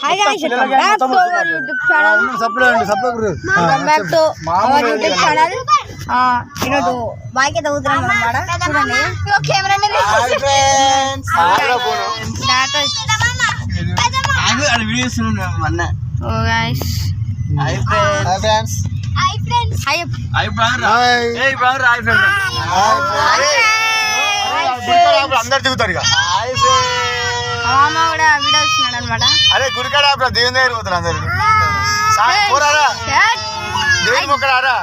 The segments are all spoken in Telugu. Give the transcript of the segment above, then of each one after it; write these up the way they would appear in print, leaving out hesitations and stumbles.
Hi guys, welcome back to our YouTube channel. Welcome back to our YouTube channel. ఈరోజు బైక్ అయితే ఊతున్నాం అన్నమాట. చూడండి కెమెరా అందరు దిగుతారు మామ కూడా వీడియో వస్తున్నాడు అనమాట. అరే గుడికాడ దేవుని దగ్గర పోతారు అందరు దేవుని మొక్కడారా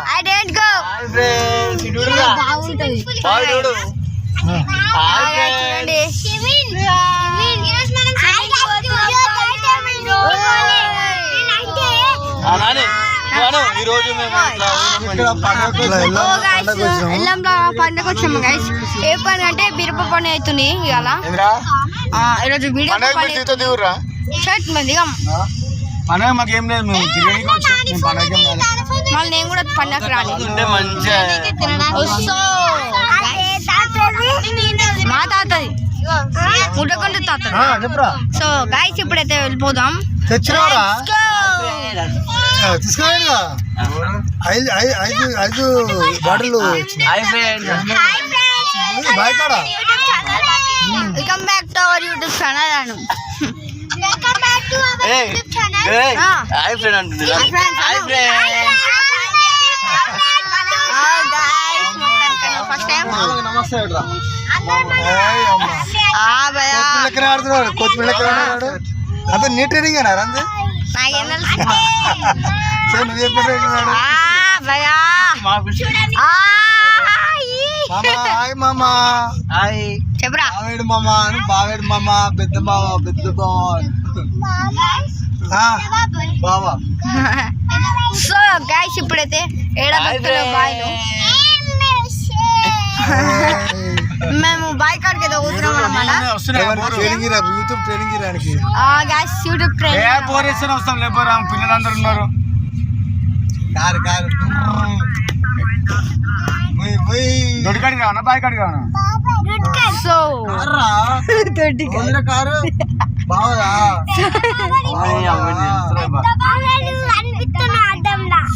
పండుగ వచ్చాము గైస్. ఏ పని అంటే బిరప పని అవుతుంది ఇవాళ. ఈరోజు వీడియో మాకేం లేదు మళ్ళీ నేను కూడా పండగ రాలేదు. మా తాతది ముట్టకొండ తాతది. సో గైస్ ఇప్పుడైతే వెళ్ళిపోదాం. ఐదు bottle welcome back to our YouTube channel అను. అంత నీ ట్రైనింగ్ నాకేం చెప్పరా బావేడు మామ అని బావేడు మామ పెద్ద బావ పెద్ద బావా. సో గైస్ ఇప్పుడైతే బాయ్లో మేము బాయ్ కాడికి అయితే పోతున్నాం అన్నమాట. YouTube training guys YouTube training వస్తాం లేకపోతే పిల్లలందరూ ఉన్నారు. దొడ్డికాడికి రావనా బాయ్ కాడికి రావనా? సో కారు బాగా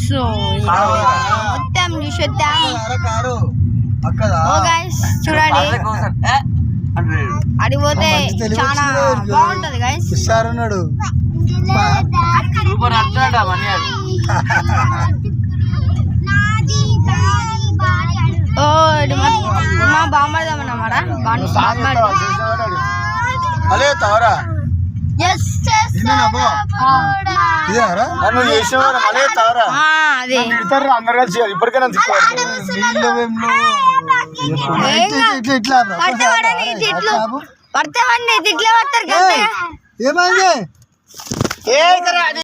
సో మొత్తం చూసేద్దాం. చూడండి అడిగిపోతే చాలా బాగుంటది గైస్. ఉన్నాడు మా బామ్మడదామన్నమాట. అదే తవరా అందరు కలిసి ఇప్పటికైనా పడితే తిట్లు పడతారు కదా. ఏమైంది